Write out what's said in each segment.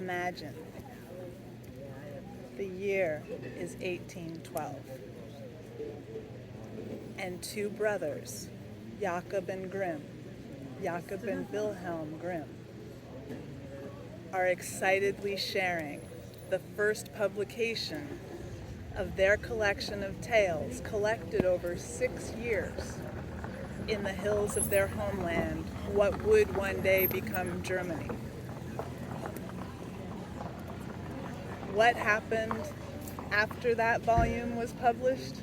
imagine. The year is 1812. And two brothers, Jakob and Grimm, Jakob and Wilhelm Grimm, are excitedly sharing the first publication of their collection of tales collected over 6 years in the hills of their homeland, what would one day become Germany. What happened after that volume was published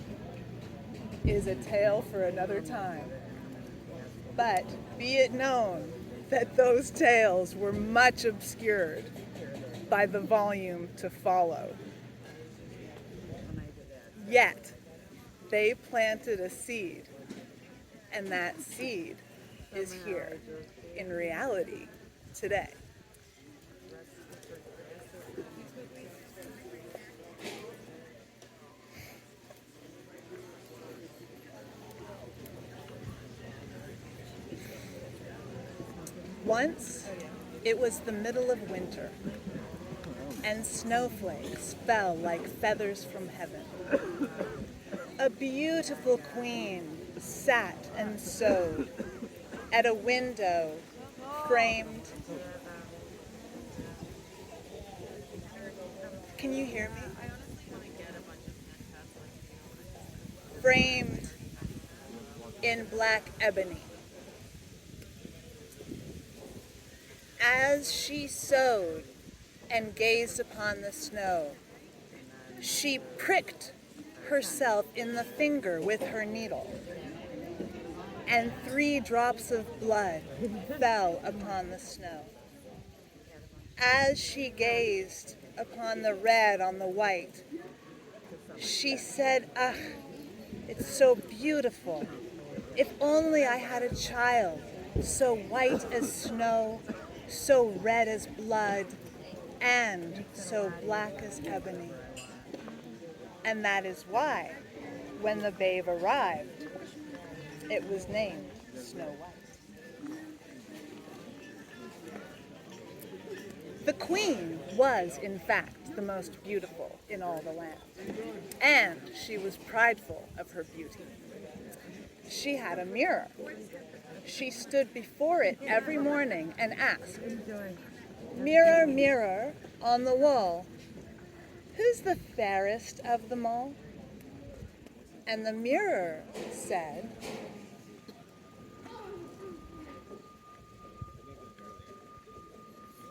is a tale for another time. But be it known that those tales were much obscured by the volume to follow. Yet, they planted a seed, and that seed is here in reality today. Once, it was the middle of winter, and snowflakes fell like feathers from heaven. A beautiful queen sat and sewed at a window framed. Can you hear me? Framed in black ebony. As she sewed and gazed upon the snow, she pricked herself in the finger with her needle, and 3 drops of blood fell upon the snow. As she gazed upon the red on the white, she said, "Ah, it's so beautiful. If only I had a child so white as snow, so red as blood, and so black as ebony." And that is why, when the babe arrived, it was named Snow White. The queen was, in fact, the most beautiful in all the land, and she was prideful of her beauty. She had a mirror. She stood before it every morning and asked, "Mirror, mirror on the wall, who's the fairest of them all?" And the mirror said,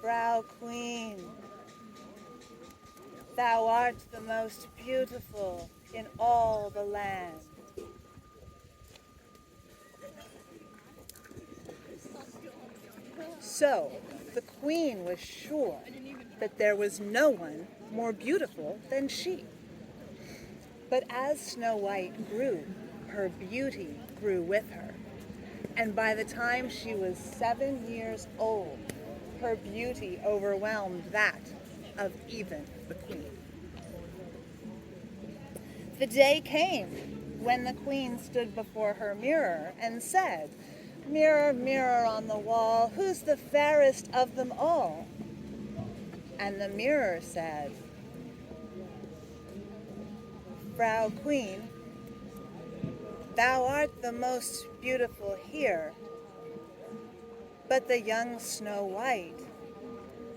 "Frau Queen, thou art the most beautiful in all the land." So, the queen was sure that there was no one more beautiful than she. But as Snow White grew, her beauty grew with her. And by the time she was 7 years old, her beauty overwhelmed that of even the queen. The day came when the queen stood before her mirror and said, "Mirror, mirror on the wall, who's the fairest of them all?" And the mirror said, "Frau Queen, thou art the most beautiful here, but the young Snow White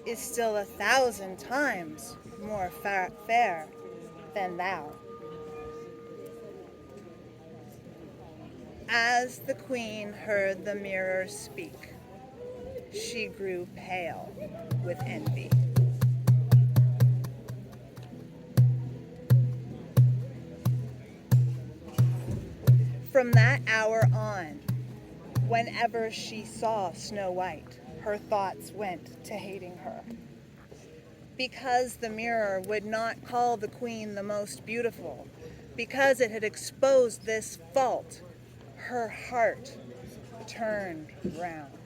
is still 1,000 times more fair than thou." As the queen heard the mirror speak, she grew pale with envy. From that hour on, whenever she saw Snow White, her thoughts went to hating her. Because the mirror would not call the queen the most beautiful, because it had exposed this fault, her heart turned round.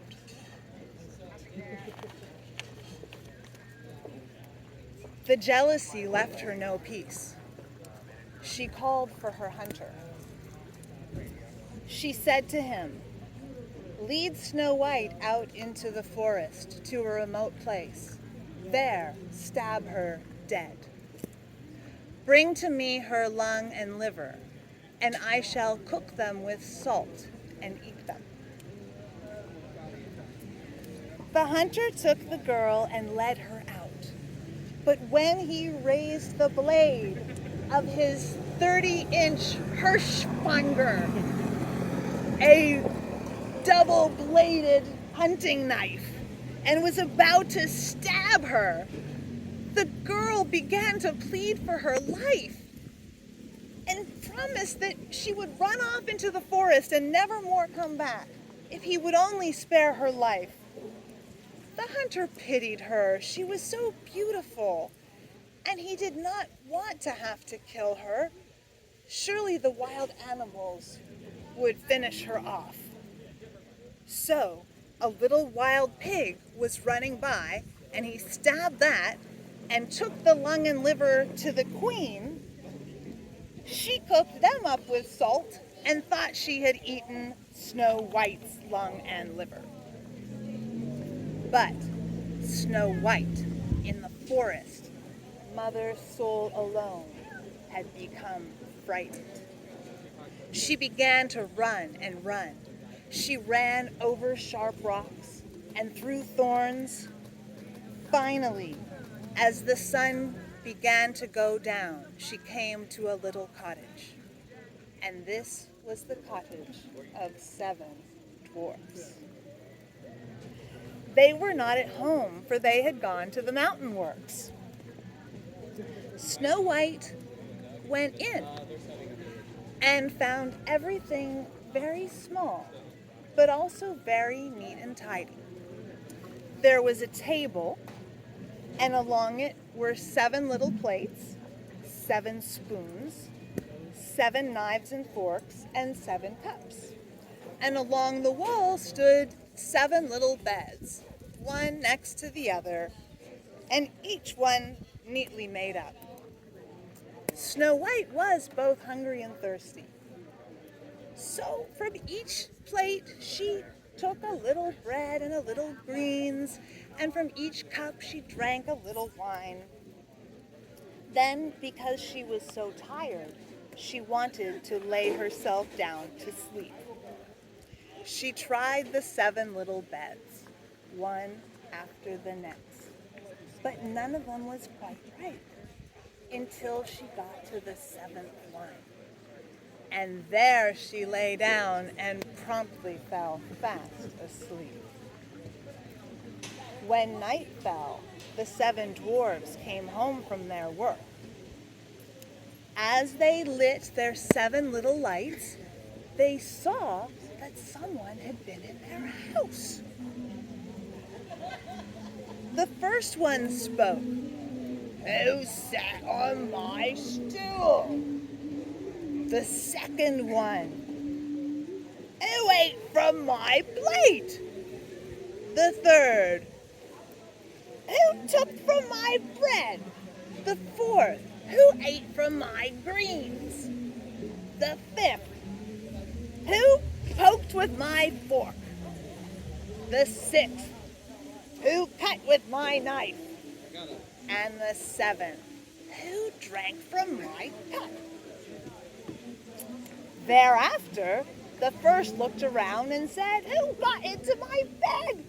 The jealousy left her no peace. She called for her hunter. She said to him, "Lead Snow White out into the forest to a remote place. there stab her dead. Bring to me her lung and liver, and I shall cook them with salt and eat them. The hunter took the girl and led her out. But when he raised the blade of his 30-inch Hirschspringer, a double-bladed hunting knife, and was about to stab her, the girl began to plead for her life and promised that she would run off into the forest and never more come back if he would only spare her life. The hunter pitied her. She was so beautiful, and he did not want to have to kill her. Surely the wild animals would finish her off. So a little wild pig was running by, and he stabbed that and took the lung and liver to the queen. She cooked them up with salt and thought she had eaten Snow White's lung and liver. But Snow White in the forest, Mother Soul alone, had become frightened. She began to run and run. She ran over sharp rocks and through thorns. Finally, as the sun began to go down, she came to a little cottage. And this was the cottage of 7 dwarfs. They were not at home, for they had gone to the mountain works. Snow White went in and found everything very small, but also very neat and tidy. There was a table, and along it were 7 little plates, 7 spoons, 7 knives and forks, and 7 cups. And along the wall stood 7 little beds, one next to the other, and each one neatly made up. Snow White was both hungry and thirsty. So from each plate she took a little bread and a little greens, and from each cup she drank a little wine. Then, because she was so tired, she wanted to lay herself down to sleep. She tried the 7 little beds, one after the next, but none of them was quite right until she got to the 7th one. And there she lay down and promptly fell fast asleep. When night fell, the 7 dwarves came home from their work. As they lit their 7 little lights, they saw that someone had been in their house. The first one spoke. "Who sat on my stool?" The second one. "Who ate from my plate?" The third. "Who took from my bread?" The fourth. "Who ate from my greens?" The fifth. "Who poked with my fork?" The sixth. "Who cut with my knife?" And the 7th. "Who drank from my cup?" Thereafter, the first looked around and said, "Who got into my bed?"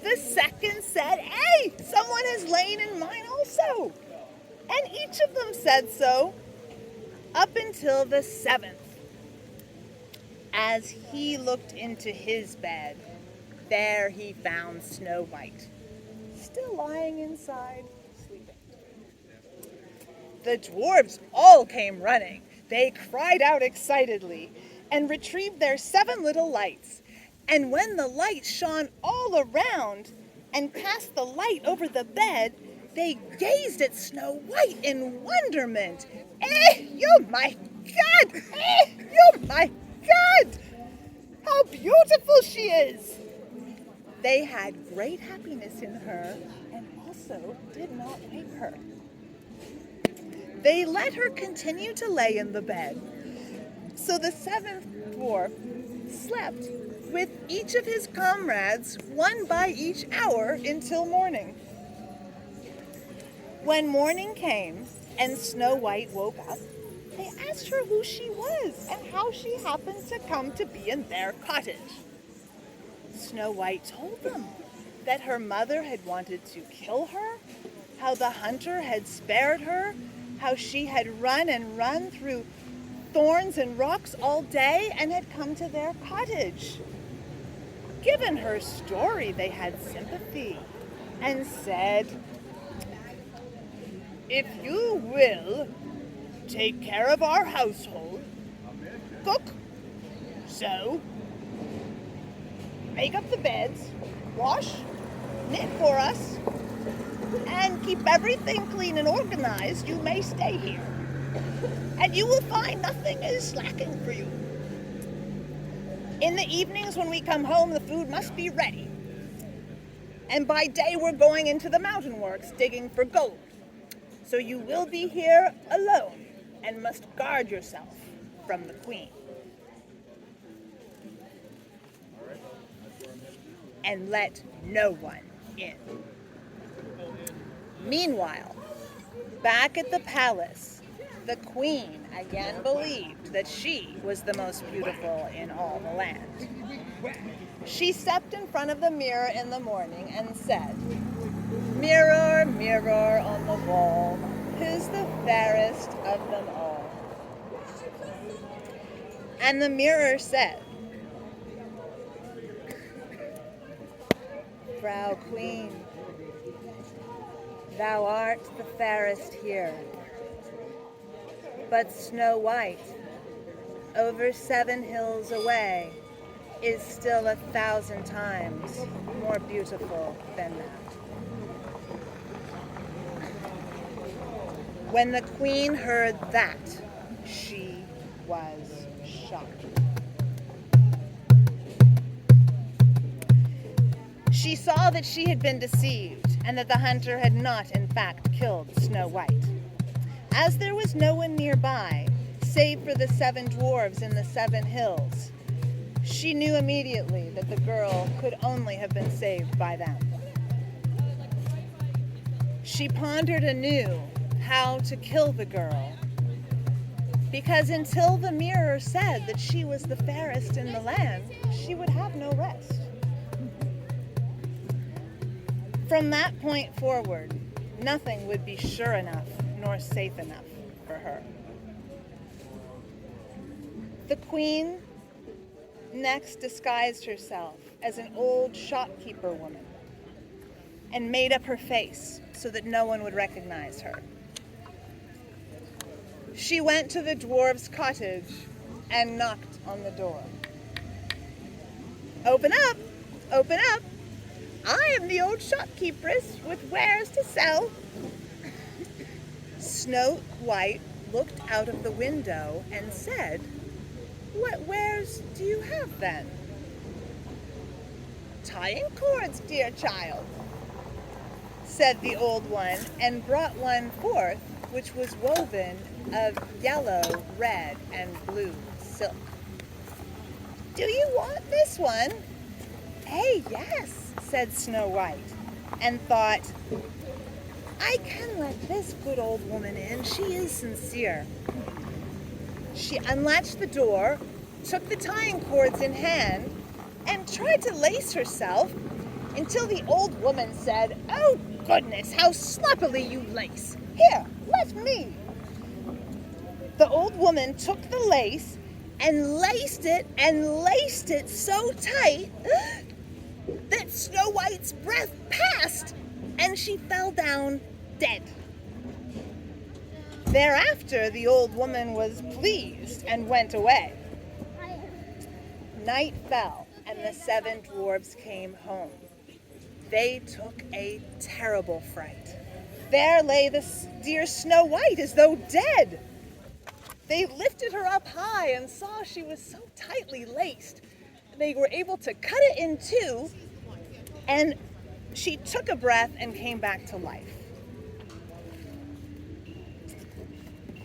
The second said, "Hey, someone has lain in mine also." And each of them said so, up until the 7th. As he looked into his bed, there he found Snow White, still lying inside, sleeping. The dwarves all came running. They cried out excitedly and retrieved their 7 little lights. And when the light shone all around and cast the light over the bed, they gazed at Snow White in wonderment. "Oh my God! Oh my God! How beautiful she is!" They had great happiness in her and also did not wake her. They let her continue to lay in the bed. So the 7th dwarf slept with each of his comrades, one by each hour, until morning. When morning came and Snow White woke up, they asked her who she was and how she happened to come to be in their cottage. Snow White told them that her mother had wanted to kill her, how the hunter had spared her, how she had run and run through thorns and rocks all day and had come to their cottage. Given her story, they had sympathy and said, "If you will take care of our household, cook, sew, make up the beds, wash, knit for us, and keep everything clean and organized, you may stay here. And you will find nothing is lacking for you. In the evenings when we come home, the food must be ready. And by day, we're going into the mountain works, digging for gold. So you will be here alone and must guard yourself from the queen. And let no one in." Meanwhile, back at the palace, the queen again believed that she was the most beautiful in all the land. She stepped in front of the mirror in the morning and said, "Mirror, mirror on the wall, who's the fairest of them all?" And the mirror said, "Frau Queen, thou art the fairest here. But Snow White, over 7 hills away, is still 1,000 times more beautiful than that." When the queen heard that, she was shocked. She saw that she had been deceived and that the hunter had not, in fact, killed Snow White. As there was no one nearby, save for the 7 dwarves in the 7 hills, she knew immediately that the girl could only have been saved by them. She pondered anew how to kill the girl, because until the mirror said that she was the fairest in the land, she would have no rest. From that point forward, nothing would be sure enough nor safe enough for her. The queen next disguised herself as an old shopkeeper woman and made up her face so that no one would recognize her. She went to the dwarf's cottage and knocked on the door. "Open up! Open up! I am the old shopkeepress with wares to sell." Snow White looked out of the window and said, "What wares do you have then?" "Tying cords, dear child," said the old one, and brought one forth which was woven of yellow, red, and blue silk. "Do you want this one?" Yes," said Snow White, and thought, "I can let this good old woman in. She is sincere." She unlatched the door, took the tying cords in hand, and tried to lace herself until the old woman said, "Oh, goodness, how sloppily you lace. Here, let me." The old woman took the lace and laced it so tight that Snow White's breath passed and she fell down dead. Thereafter, the old woman was pleased and went away. Night fell, and the 7 dwarves came home. They took a terrible fright. There lay the dear Snow White as though dead. They lifted her up high and saw she was so tightly laced. They were able to cut it in 2, and she took a breath and came back to life.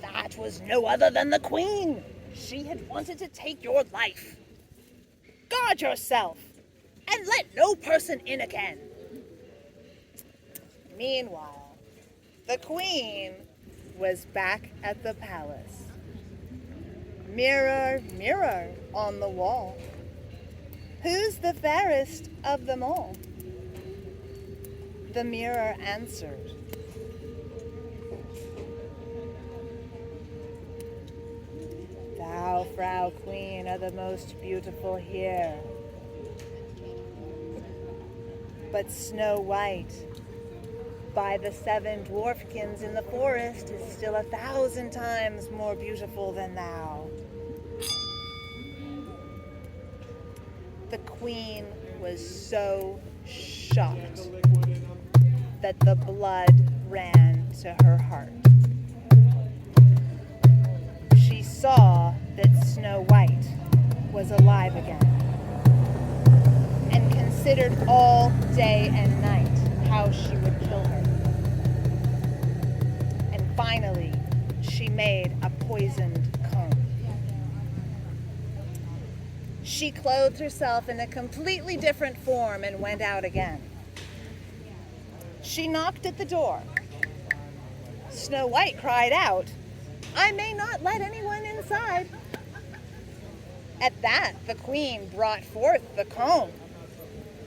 That was no other than the queen. She had wanted to take your life. Guard yourself, and let no person in again. Meanwhile, The queen was back at the palace. Mirror, mirror on the wall, who's the fairest of them all? The mirror answered, thou, Frau Queen, are the most beautiful here. But Snow White, by the 7 dwarfkins in the forest, is still 1,000 times more beautiful than thou. The queen was so shocked that the blood ran to her heart. She saw that Snow White was alive again, and considered all day and night how she would kill her. And finally, she made a poisoned comb. She clothed herself in a completely different form and went out again. She knocked at the door. Snow White cried out, I may not let anyone inside. At that, the queen brought forth the comb.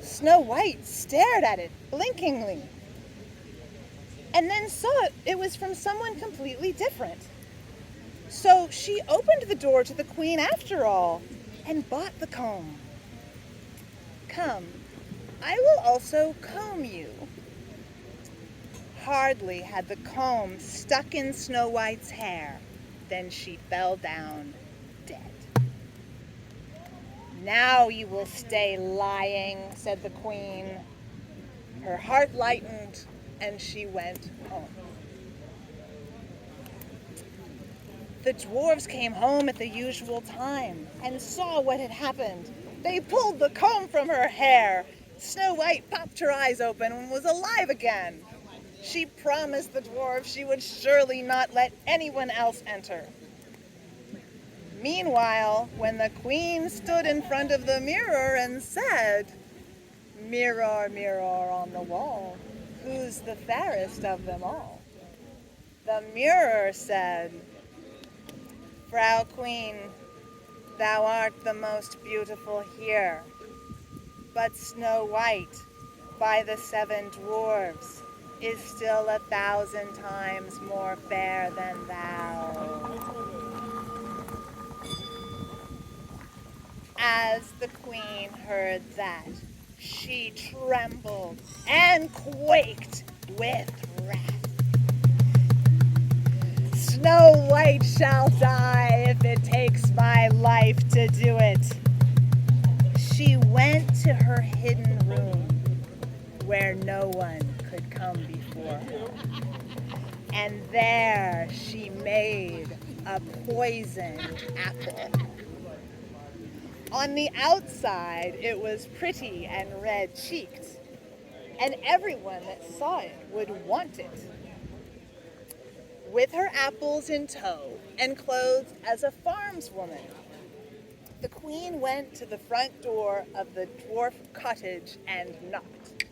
Snow White stared at it blinkingly, and then saw it was from someone completely different. So she opened the door to the queen after all, and bought the comb. Come, I will also comb you. Hardly had the comb stuck in Snow White's hair than she fell down dead. Now you will stay lying, said the queen. Her heart lightened, and she went home. The dwarves came home at the usual time and saw what had happened. They pulled the comb from her hair. Snow White popped her eyes open and was alive again. She promised the dwarves she would surely not let anyone else enter. Meanwhile, when the queen stood in front of the mirror and said, mirror, mirror on the wall, who's the fairest of them all? The mirror said, Frau Queen, thou art the most beautiful here, but Snow White, by the 7 dwarves, is still 1,000 times more fair than thou. As the queen heard that, she trembled and quaked with wrath. Snow White shall die if it takes my life to do it. She went to her hidden room where no one could come before her. And there she made a poisoned apple. On the outside, it was pretty and red-cheeked, and everyone that saw it would want it. With her apples in tow and clothed as a farmswoman, the queen went to the front door of the dwarf cottage and knocked.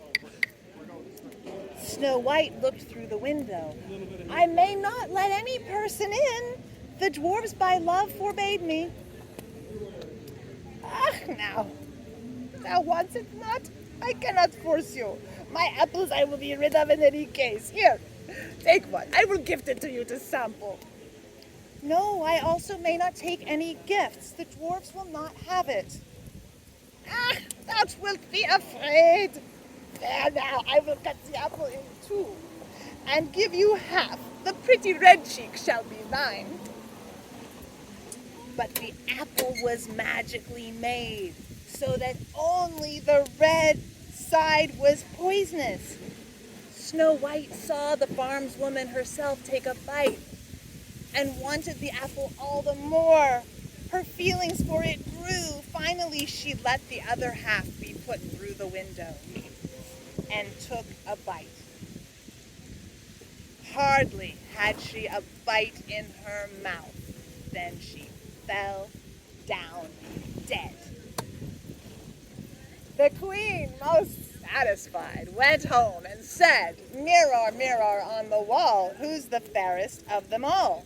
Snow White looked through the window. I may not let any person in. The dwarves by love forbade me. Ah, now, thou wants it not? I cannot force you. My apples I will be rid of in any case. Here, take one. I will gift it to you to sample. No, I also may not take any gifts. The dwarves will not have it. Ah, thou wilt be afraid. There now, I will cut the apple in 2 and give you half. The pretty red cheek shall be mine. But the apple was magically made so that only the red side was poisonous. Snow White saw the farmswoman herself take a bite and wanted the apple all the more. Her feelings for it grew. Finally, she let the other half be put through the window and took a bite. Hardly had she a bite in her mouth than she fell down dead. The queen, most satisfied, went home and said, "Mirror, mirror on the wall, who's the fairest of them all?"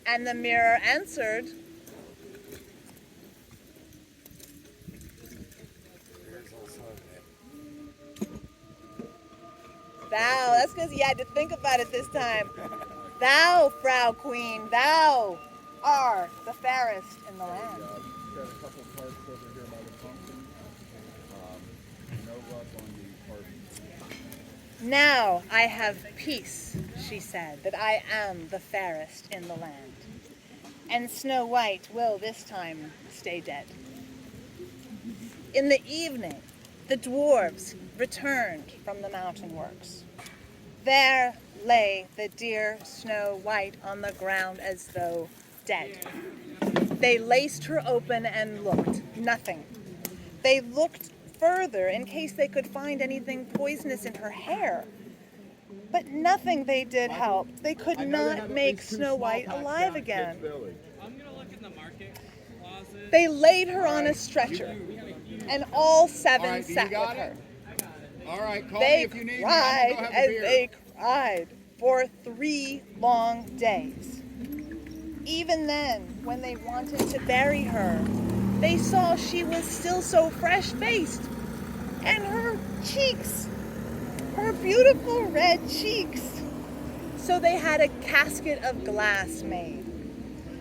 And the mirror answered, "Thou," that's because he had to think about it this time. "Thou, Frau Queen, thou are the fairest in the land." Got a couple parts over here by the pumpkin. No luck on the parts. "Now I have peace," she said, "that I am the fairest in the land. And Snow White will this time stay dead." In the evening, the dwarves returned from the mountain works. There lay the dear Snow White on the ground as though dead. They laced her open and looked. Nothing. They looked further in case they could find anything poisonous in her hair. But nothing they did helped. They could not make Snow White alive again. I'm gonna look in the market closet. They laid her on a stretcher, and all seven sat with her. All right, call me They if you need me. cried I'm gonna go have a and beer. they cried for 3 long days. Even then, when they wanted to bury her, they saw she was still so fresh-faced, and her cheeks, her beautiful red cheeks. So they had a casket of glass made,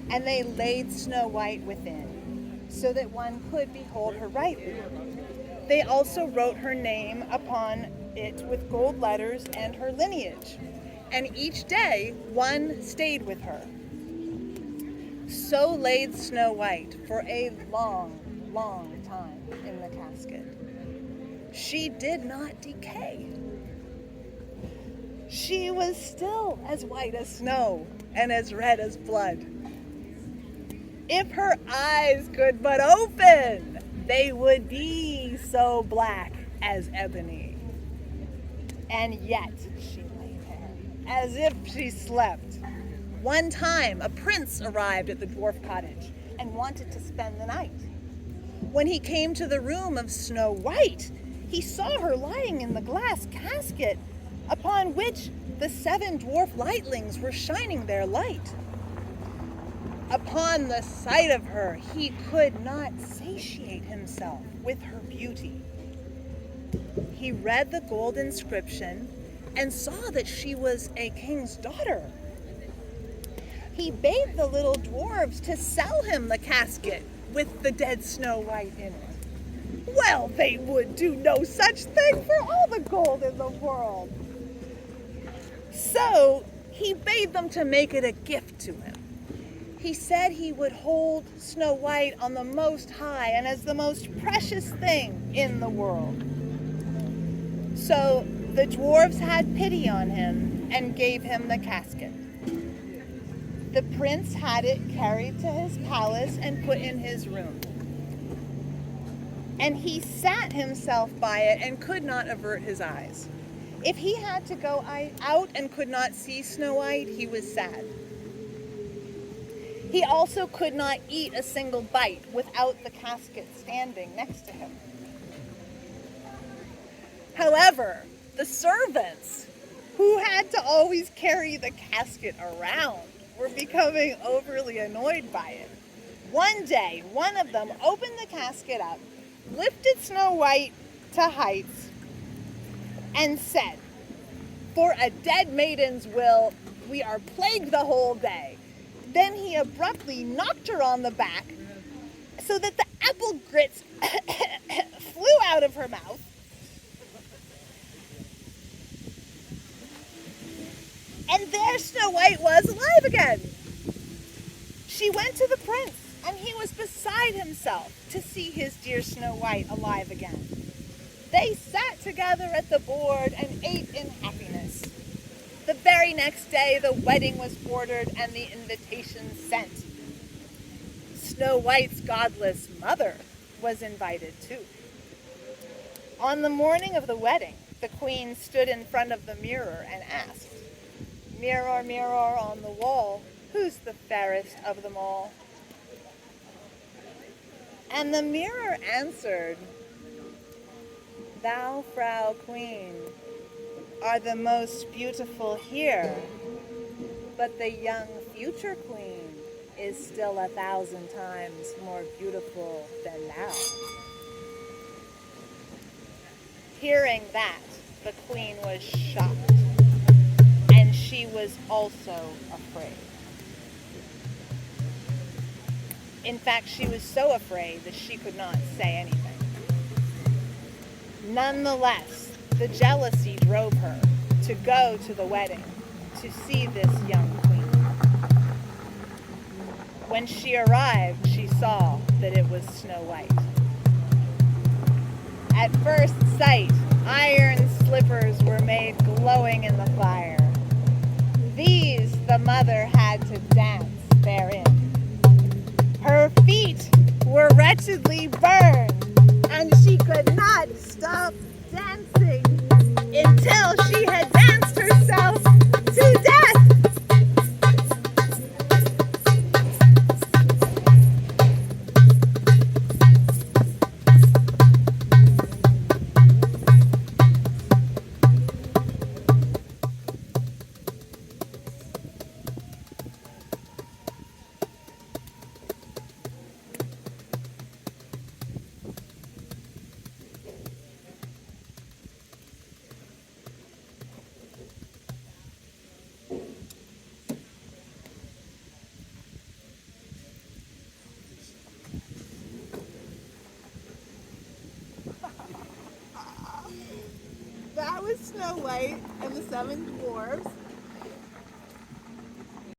and they laid Snow White within, so that one could behold her rightly. They also wrote her name upon it with gold letters and her lineage, and each day one stayed with her. So laid Snow White for a long, long time in the casket. She did not decay. She was still as white as snow and as red as blood. If her eyes could but open, they would be so black as ebony. And yet she lay there, as if she slept. One time, a prince arrived at the dwarf cottage and wanted to spend the night. When he came to the room of Snow White, he saw her lying in the glass casket, upon which the 7 dwarf lightlings were shining their light. Upon the sight of her, he could not satiate himself with her beauty. He read the gold inscription and saw that she was a king's daughter. He bade the little dwarves to sell him the casket with the dead Snow White in it. Well, they would do no such thing for all the gold in the world. So he bade them to make it a gift to him. He said he would hold Snow White on the most high and as the most precious thing in the world. So the dwarves had pity on him and gave him the casket. The prince had it carried to his palace and put in his room. And he sat himself by it and could not avert his eyes. If he had to go out and could not see Snow White, he was sad. He also could not eat a single bite without the casket standing next to him. However, the servants, who had to always carry the casket around, were becoming overly annoyed by it. One day, one of them opened the casket up, lifted Snow White to heights, and said, "For a dead maiden's will, we are plagued the whole day." Then he abruptly knocked her on the back so that the apple grits flew out of her mouth. And there Snow White was alive again. She went to the prince, and he was beside himself to see his dear Snow White alive again. They sat together at the board and ate in happiness. The very next day, the wedding was ordered and the invitations sent. Snow White's godless mother was invited too. On the morning of the wedding, the queen stood in front of the mirror and asked, "Mirror, mirror on the wall, who's the fairest of them all?" And the mirror answered, Thou, Frau Queen, are the most beautiful here, but the young future queen is still 1,000 times more beautiful than thou. Hearing that, the queen was shocked, and she was also afraid. In fact, she was so afraid that she could not say anything. Nonetheless, the jealousy drove her to go to the wedding to see this young queen. When she arrived, she saw that it was Snow White. At first sight, iron slippers were made glowing in the fire. These the mother had to dance therein. Her feet were wretchedly burned, and she could not stop dancing until she had danced herself to death. That was Snow White and the Seven Dwarfs.